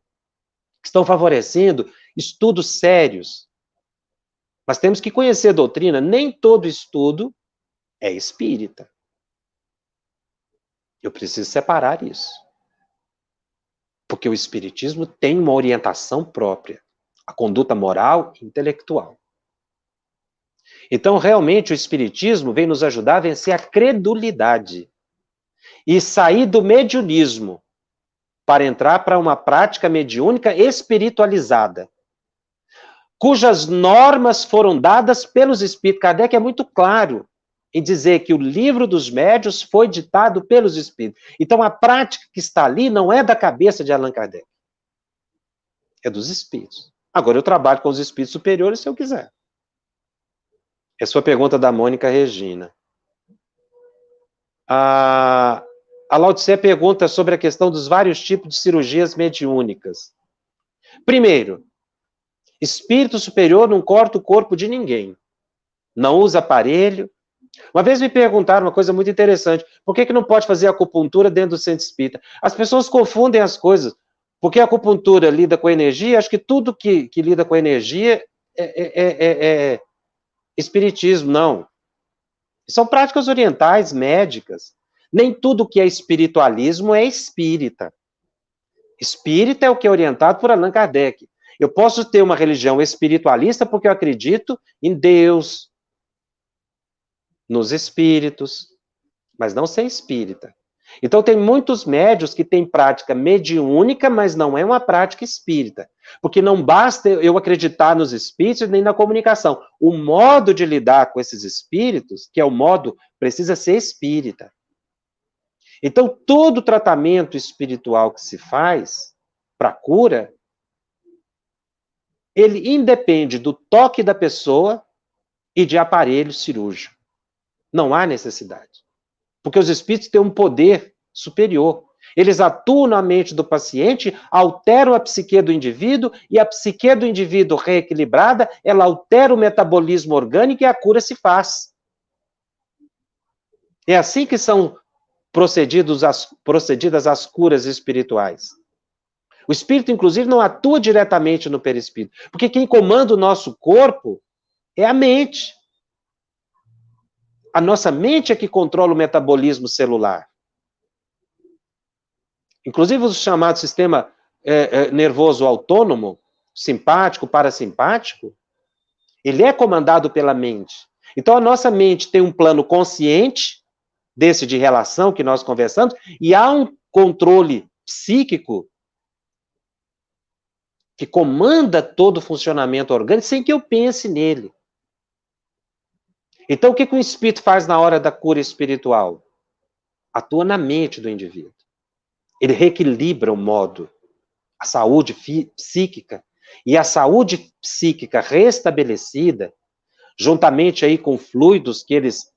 que estão favorecendo estudos sérios. Mas temos que conhecer a doutrina, nem todo estudo é espírita. Eu preciso separar isso. Porque o espiritismo tem uma orientação própria, a conduta moral e intelectual. Então, realmente, o espiritismo vem nos ajudar a vencer a credulidade e sair do mediunismo para entrar para uma prática mediúnica espiritualizada, cujas normas foram dadas pelos espíritos. Kardec é muito claro em dizer que o livro dos médiuns foi ditado pelos espíritos. Então, a prática que está ali não é da cabeça de Allan Kardec. É dos espíritos. Agora, eu trabalho com os espíritos superiores se eu quiser. É a sua pergunta da Mônica Regina. A Laodicea pergunta sobre a questão dos vários tipos de cirurgias mediúnicas. Primeiro, espírito superior não corta o corpo de ninguém. Não usa aparelho. Uma vez me perguntaram uma coisa muito interessante. Por que não pode fazer acupuntura dentro do centro espírita? As pessoas confundem as coisas. Porque a acupuntura lida com energia, acho que tudo que lida com energia é espiritismo. Não. São práticas orientais, médicas. Nem tudo que é espiritualismo é espírita. Espírita é o que é orientado por Allan Kardec. Eu posso ter uma religião espiritualista porque eu acredito em Deus, nos espíritos. mas não ser espírita. Então, tem muitos médiuns que têm prática mediúnica, mas não é uma prática espírita. Porque não basta eu acreditar nos espíritos nem na comunicação. O modo de lidar com esses espíritos, que é o modo, precisa ser espírita. Então, todo tratamento espiritual que se faz para cura, ele independe do toque da pessoa e de aparelho cirúrgico. Não há necessidade. Porque os espíritos têm um poder superior. Eles atuam na mente do paciente, alteram a psique do indivíduo, e a psique do indivíduo reequilibrada, ela altera o metabolismo orgânico e a cura se faz. É assim que são procedidas as curas espirituais. O espírito, inclusive, não atua diretamente no perispírito, porque quem comanda o nosso corpo é a mente. A nossa mente é que controla o metabolismo celular. Inclusive, o chamado sistema nervoso autônomo, simpático, parasimpático, ele é comandado pela mente. Então, a nossa mente tem um plano consciente, desse de relação que nós conversamos, e há um controle psíquico que comanda todo o funcionamento orgânico sem que eu pense nele. Então, o que o espírito faz na hora da cura espiritual? Atua na mente do indivíduo. Ele reequilibra o modo, a saúde psíquica. E a saúde psíquica restabelecida, juntamente aí com fluidos que eles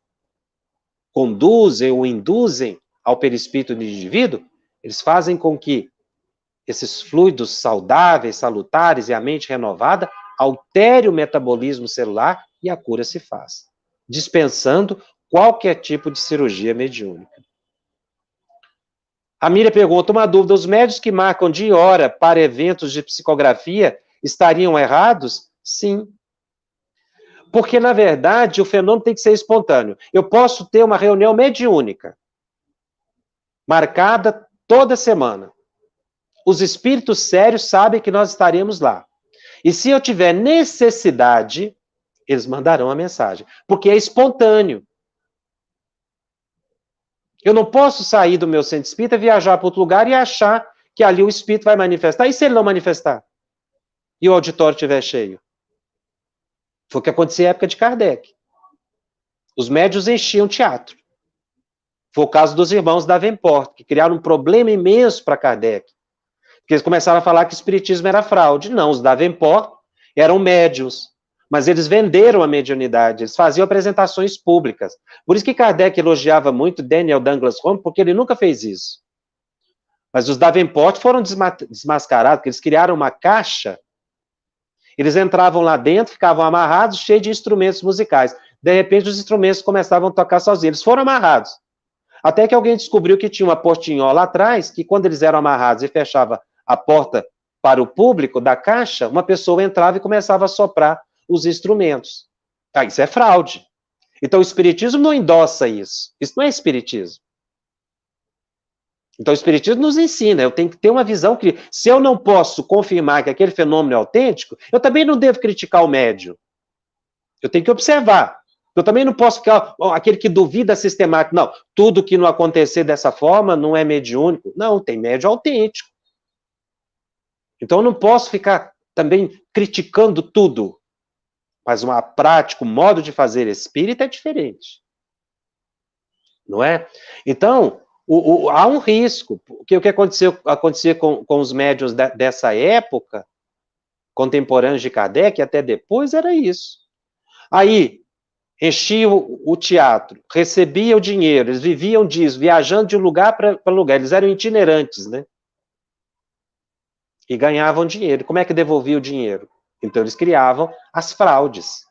conduzem ou induzem ao perispírito do indivíduo, eles fazem com que esses fluidos saudáveis, salutares e a mente renovada altere o metabolismo celular e a cura se faz, dispensando qualquer tipo de cirurgia mediúnica. A Miriam pergunta uma dúvida: os médios que marcam dia e hora para eventos de psicografia estariam errados? Sim. Porque, na verdade, o fenômeno tem que ser espontâneo. Eu posso ter uma reunião mediúnica, marcada toda semana. Os espíritos sérios sabem que nós estaremos lá. E se eu tiver necessidade, eles mandarão a mensagem. Porque é espontâneo. Eu não posso sair do meu centro espírita, viajar para outro lugar e achar que ali o espírito vai manifestar. E se ele não manifestar? E o auditório estiver cheio? Foi o que acontecia na época de Kardec. Os médios enchiam teatro. Foi o caso dos irmãos Davenport, que criaram um problema imenso para Kardec. Porque eles começaram a falar que o espiritismo era fraude. Não, os Davenport eram médios. Mas eles venderam a mediunidade, eles faziam apresentações públicas. Por isso que Kardec elogiava muito Daniel Douglas Home, porque ele nunca fez isso. Mas os Davenport foram desmascarados, porque eles criaram uma caixa, eles entravam lá dentro, ficavam amarrados, cheios de instrumentos musicais. De repente, os instrumentos começavam a tocar sozinhos. Eles foram amarrados. Até que alguém descobriu que tinha uma portinhola atrás, que quando eles eram amarrados e fechava a porta para o público da caixa, uma pessoa entrava e começava a soprar os instrumentos. Ah, isso é fraude. Então o espiritismo não endossa isso. Isso não é espiritismo. Então o espiritismo nos ensina, eu tenho que ter uma visão que, se eu não posso confirmar que aquele fenômeno é autêntico, eu também não devo criticar o médium. Eu tenho que observar. Eu também não posso ficar aquele que duvida sistemático. Não, tudo que não acontecer dessa forma não é mediúnico. Não, tem médium autêntico. Então eu não posso ficar também criticando tudo. Mas uma prática, o modo de fazer espírita é diferente. Não é? Então, há um risco. Porque o que acontecia com os médiuns dessa época, contemporâneos de Kardec, até depois, era isso. Aí, enchia o teatro, recebia o dinheiro, eles viviam disso, viajando de lugar para lugar, eles eram itinerantes, né? E ganhavam dinheiro. Como é que devolvia o dinheiro? Então eles criavam as fraudes.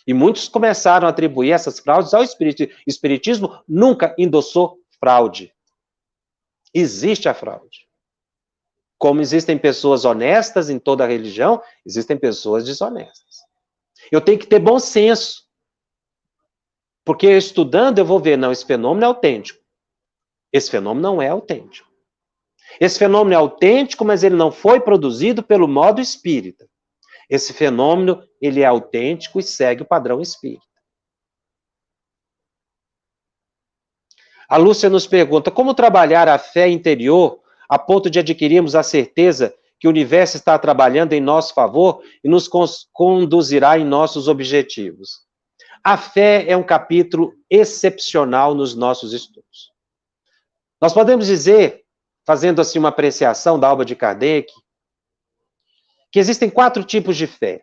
E muitos começaram a atribuir essas fraudes ao espiritismo. O espiritismo nunca endossou fraude. Existe a fraude. Como existem pessoas honestas em toda a religião, existem pessoas desonestas. Eu tenho que ter bom senso. Porque estudando eu vou ver, não, esse fenômeno é autêntico. Esse fenômeno não é autêntico. Esse fenômeno é autêntico, mas ele não foi produzido pelo modo espírita. Esse fenômeno, ele é autêntico e segue o padrão espírita. A Lúcia nos pergunta, como trabalhar a fé interior a ponto de adquirirmos a certeza que o universo está trabalhando em nosso favor e nos conduzirá em nossos objetivos? A fé é um capítulo excepcional nos nossos estudos. Nós podemos dizer, fazendo assim uma apreciação da obra de Kardec, que existem 4 tipos de fé.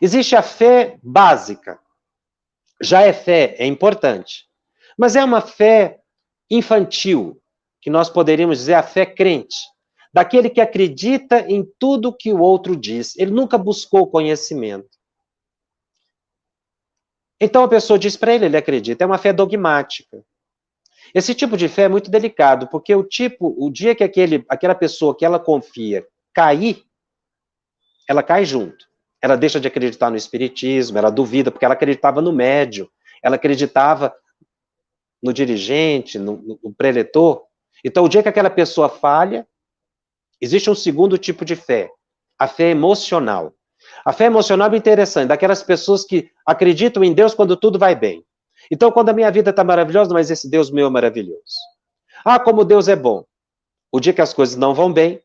Existe a fé básica. Já é fé, é importante. Mas é uma fé infantil, que nós poderíamos dizer a fé crente. Daquele que acredita em tudo que o outro diz. Ele nunca buscou conhecimento. Então a pessoa diz para ele acredita. É uma fé dogmática. Esse tipo de fé é muito delicado, porque o dia que aquela pessoa que ela confia cair, ela cai junto. Ela deixa de acreditar no espiritismo, ela duvida, porque ela acreditava no médium, ela acreditava no dirigente, no preletor. Então, o dia que aquela pessoa falha, existe um segundo tipo de fé, a fé emocional. A fé emocional é interessante, daquelas pessoas que acreditam em Deus quando tudo vai bem. Então, quando a minha vida está maravilhosa, mas esse Deus meu é maravilhoso. Ah, como Deus é bom. O dia que as coisas não vão bem,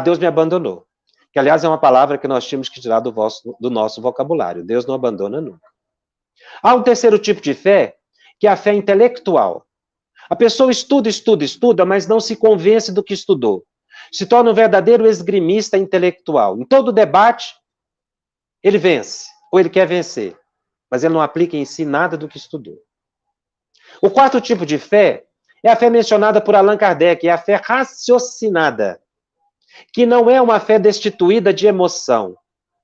Deus me abandonou. Que, aliás, é uma palavra que nós tínhamos que tirar do nosso vocabulário. Deus não abandona nunca. Há um terceiro tipo de fé, que é a fé intelectual. A pessoa estuda, mas não se convence do que estudou. Se torna um verdadeiro esgrimista intelectual. Em todo debate, ele vence, ou ele quer vencer, mas ele não aplica em si nada do que estudou. O quarto tipo de fé é a fé mencionada por Allan Kardec, é a fé raciocinada, que não é uma fé destituída de emoção,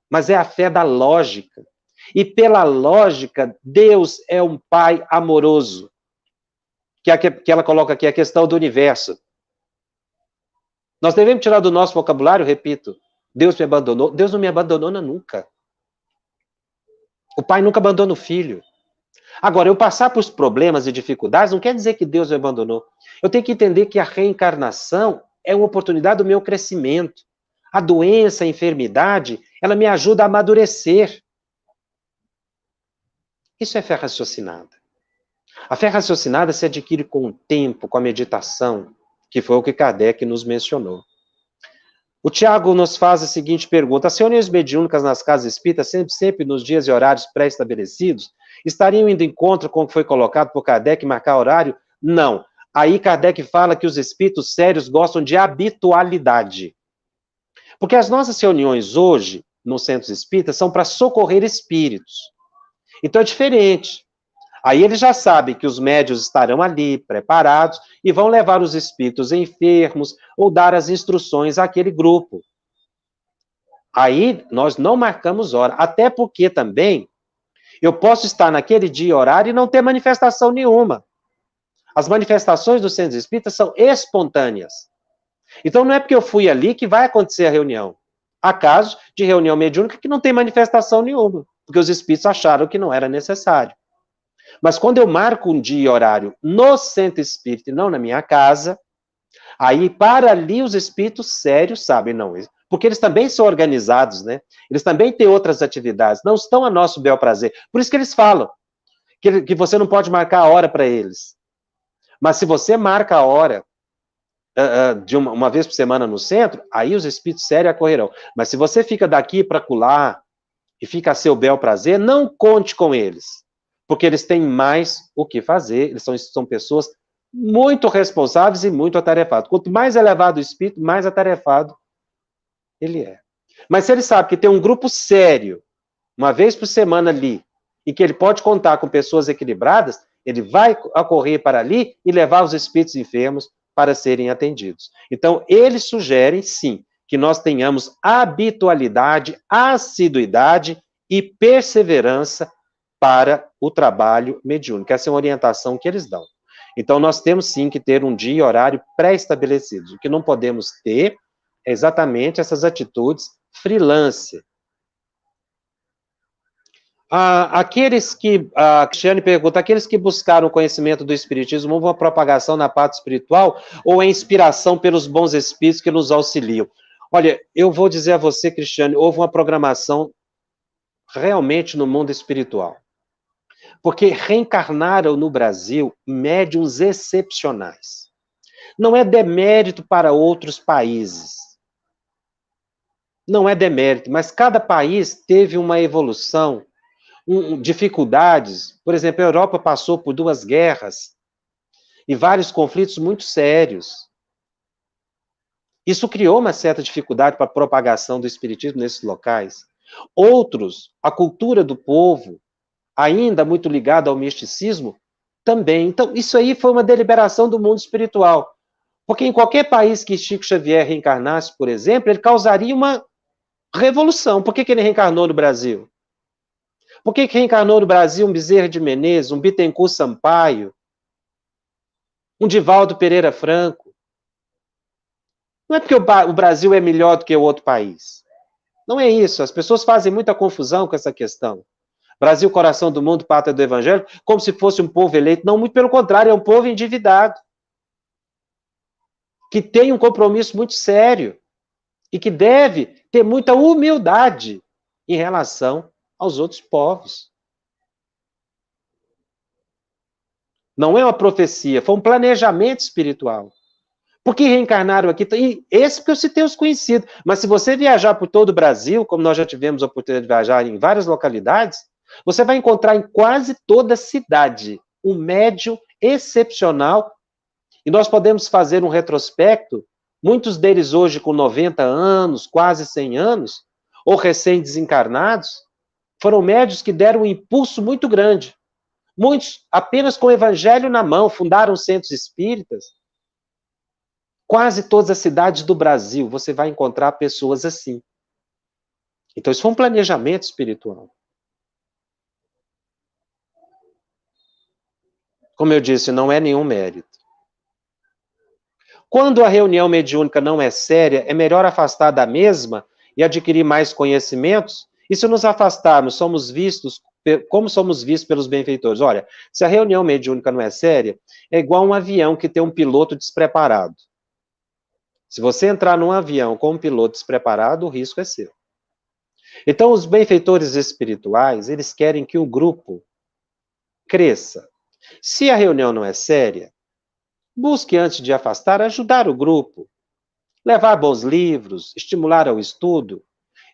mas é a fé da lógica. E pela lógica, Deus é um Pai amoroso, que ela coloca aqui a questão do universo. Nós devemos tirar do nosso vocabulário, repito, Deus me abandonou. Deus não me abandonou nunca. O pai nunca abandona o filho. Agora, eu passar por problemas e dificuldades não quer dizer que Deus me abandonou. Eu tenho que entender que a reencarnação é uma oportunidade do meu crescimento. A doença, a enfermidade, ela me ajuda a amadurecer. Isso é fé raciocinada. A fé raciocinada se adquire com o tempo, com a meditação, que foi o que Kardec nos mencionou. O Tiago nos faz a seguinte pergunta: as reuniões mediúnicas nas casas espíritas, sempre nos dias e horários pré-estabelecidos, estariam indo em encontro com o que foi colocado por Kardec, marcar horário? Não. Aí Kardec fala que os espíritos sérios gostam de habitualidade. Porque as nossas reuniões hoje, nos centros espíritas, são para socorrer espíritos. Então é diferente. Aí eles já sabem que os médiuns estarão ali, preparados, e vão levar os espíritos enfermos ou dar as instruções àquele grupo. Aí nós não marcamos hora, até porque também eu posso estar naquele dia e horário e não ter manifestação nenhuma. As manifestações dos centros espíritas são espontâneas. Então não é porque eu fui ali que vai acontecer a reunião. Há casos de reunião mediúnica que não tem manifestação nenhuma, porque os espíritos acharam que não era necessário. Mas quando eu marco um dia e horário no centro espírita e não na minha casa, aí para ali os espíritos sérios sabem, não, porque eles também são organizados, né? Eles também têm outras atividades, não estão a nosso bel prazer. Por isso que eles falam que você não pode marcar a hora para eles. Mas se você marca a hora de uma vez por semana no centro, aí os espíritos sérios acorrerão. Mas se você fica daqui para acolá e fica a seu bel prazer, não conte com eles. Porque eles têm mais o que fazer, eles são pessoas muito responsáveis e muito atarefadas. Quanto mais elevado o espírito, mais atarefado ele é. Mas se ele sabe que tem um grupo sério, uma vez por semana ali, e que ele pode contar com pessoas equilibradas, ele vai acorrer para ali e levar os espíritos enfermos para serem atendidos. Então, eles sugerem, sim, que nós tenhamos habitualidade, assiduidade e perseverança para o trabalho mediúnico. Essa é uma orientação que eles dão. Então, nós temos sim que ter um dia e horário pré-estabelecidos. O que não podemos ter é exatamente essas atitudes freelance. Aqueles que, a Cristiane pergunta, aqueles que buscaram o conhecimento do Espiritismo, houve uma propagação na parte espiritual ou é inspiração pelos bons espíritos que nos auxiliam? Olha, eu vou dizer a você, Cristiane, houve uma programação realmente no mundo espiritual. Porque reencarnaram no Brasil médiuns excepcionais. Não é demérito para outros países. Não é demérito, mas cada país teve uma evolução, dificuldades. Por exemplo, a Europa passou por 2 guerras e vários conflitos muito sérios. Isso criou uma certa dificuldade para a propagação do espiritismo nesses locais. Outros, a cultura do povo, ainda muito ligada ao misticismo, também. Então, isso aí foi uma deliberação do mundo espiritual. Porque em qualquer país que Chico Xavier reencarnasse, por exemplo, ele causaria uma revolução. Por que ele reencarnou no Brasil? Por que reencarnou no Brasil um Bezerra de Menezes, um Bittencourt Sampaio, um Divaldo Pereira Franco? Não é porque o Brasil é melhor do que o outro país. Não é isso. As pessoas fazem muita confusão com essa questão. Brasil, coração do mundo, pátria do evangelho, como se fosse um povo eleito. Não, muito pelo contrário, é um povo endividado, que tem um compromisso muito sério e que deve ter muita humildade em relação aos outros povos. Não é uma profecia, foi um planejamento espiritual. Por que reencarnaram aqui? E esse que eu citei os conhecidos. Mas se você viajar por todo o Brasil, como nós já tivemos a oportunidade de viajar em várias localidades, você vai encontrar em quase toda cidade um médium excepcional. E nós podemos fazer um retrospecto, muitos deles hoje com 90 anos, quase 100 anos, ou recém-desencarnados, foram médiuns que deram um impulso muito grande. Muitos apenas com o evangelho na mão, fundaram centros espíritas. Quase todas as cidades do Brasil você vai encontrar pessoas assim. Então isso foi um planejamento espiritual. Como eu disse, não é nenhum mérito. Quando a reunião mediúnica não é séria, é melhor afastar da mesma e adquirir mais conhecimentos. E se nos afastarmos, somos vistos, como somos vistos pelos benfeitores? Olha, se a reunião mediúnica não é séria, é igual um avião que tem um piloto despreparado. Se você entrar num avião com um piloto despreparado, o risco é seu. Então, os benfeitores espirituais, eles querem que o grupo cresça. Se a reunião não é séria, busque, antes de afastar, ajudar o grupo, levar bons livros, estimular ao estudo.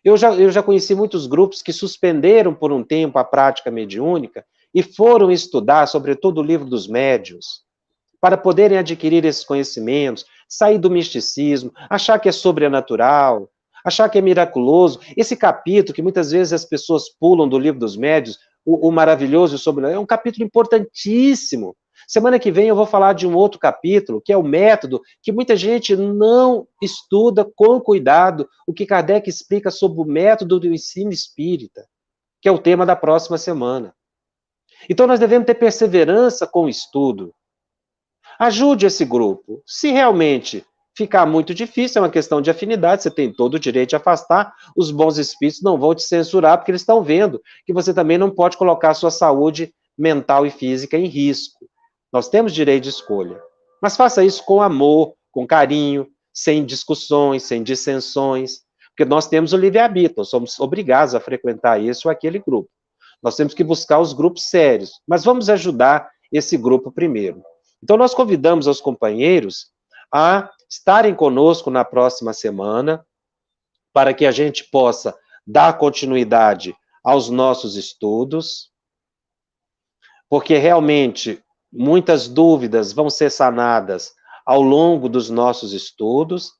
Eu já conheci muitos grupos que suspenderam por um tempo a prática mediúnica e foram estudar, sobretudo, o livro dos médiuns, para poderem adquirir esses conhecimentos, sair do misticismo, achar que é sobrenatural, achar que é miraculoso. Esse capítulo, que muitas vezes as pessoas pulam do livro dos médiuns, o maravilhoso e o sobrenatural, é um capítulo importantíssimo. Semana que vem eu vou falar de um outro capítulo, que é o método, que muita gente não estuda com cuidado, o que Kardec explica sobre o método do ensino espírita, que é o tema da próxima semana. Então nós devemos ter perseverança com o estudo. Ajude esse grupo. Se realmente ficar muito difícil, é uma questão de afinidade, você tem todo o direito de afastar, os bons espíritos não vão te censurar, porque eles estão vendo que você também não pode colocar a sua saúde mental e física em risco. Nós temos direito de escolha. Mas faça isso com amor, com carinho, sem discussões, sem dissensões, porque nós temos o livre-arbítrio, nós somos obrigados a frequentar esse ou aquele grupo. Nós temos que buscar os grupos sérios, mas vamos ajudar esse grupo primeiro. Então, nós convidamos os companheiros a estarem conosco na próxima semana, para que a gente possa dar continuidade aos nossos estudos, porque realmente muitas dúvidas vão ser sanadas ao longo dos nossos estudos.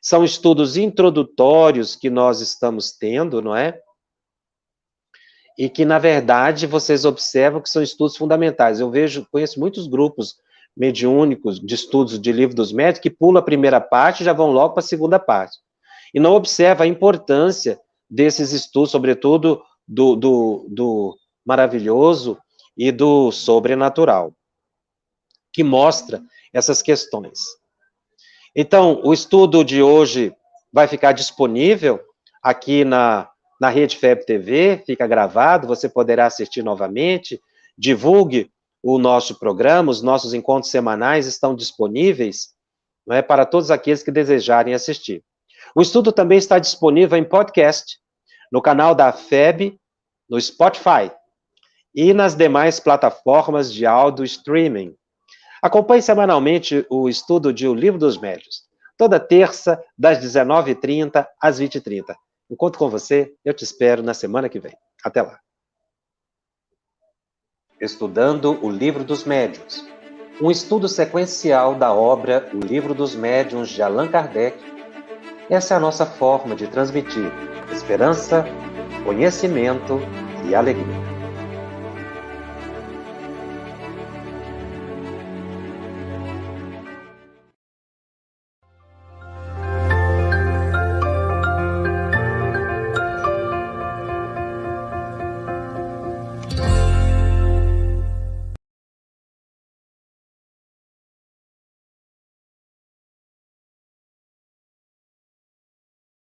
São estudos introdutórios que nós estamos tendo, não é? E que, na verdade, vocês observam que são estudos fundamentais. Eu conheço muitos grupos mediúnicos de estudos de livro dos médios que pulam a primeira parte e já vão logo para a segunda parte. E não observa a importância desses estudos, sobretudo do maravilhoso e do sobrenatural, que mostra essas questões. Então, o estudo de hoje vai ficar disponível aqui na Rede FEB TV, fica gravado, você poderá assistir novamente, divulgue o nosso programa, os nossos encontros semanais estão disponíveis, não é, para todos aqueles que desejarem assistir. O estudo também está disponível em podcast, no canal da FEB, no Spotify. e nas demais plataformas de áudio streaming. Acompanhe semanalmente o estudo de O Livro dos Médiuns, toda terça, das 19h30 às 20h30. Encontro com você, eu te espero na semana que vem. Até lá. Estudando o Livro dos Médiuns, um estudo sequencial da obra O Livro dos Médiuns de Allan Kardec. Essa é a nossa forma de transmitir esperança, conhecimento e alegria.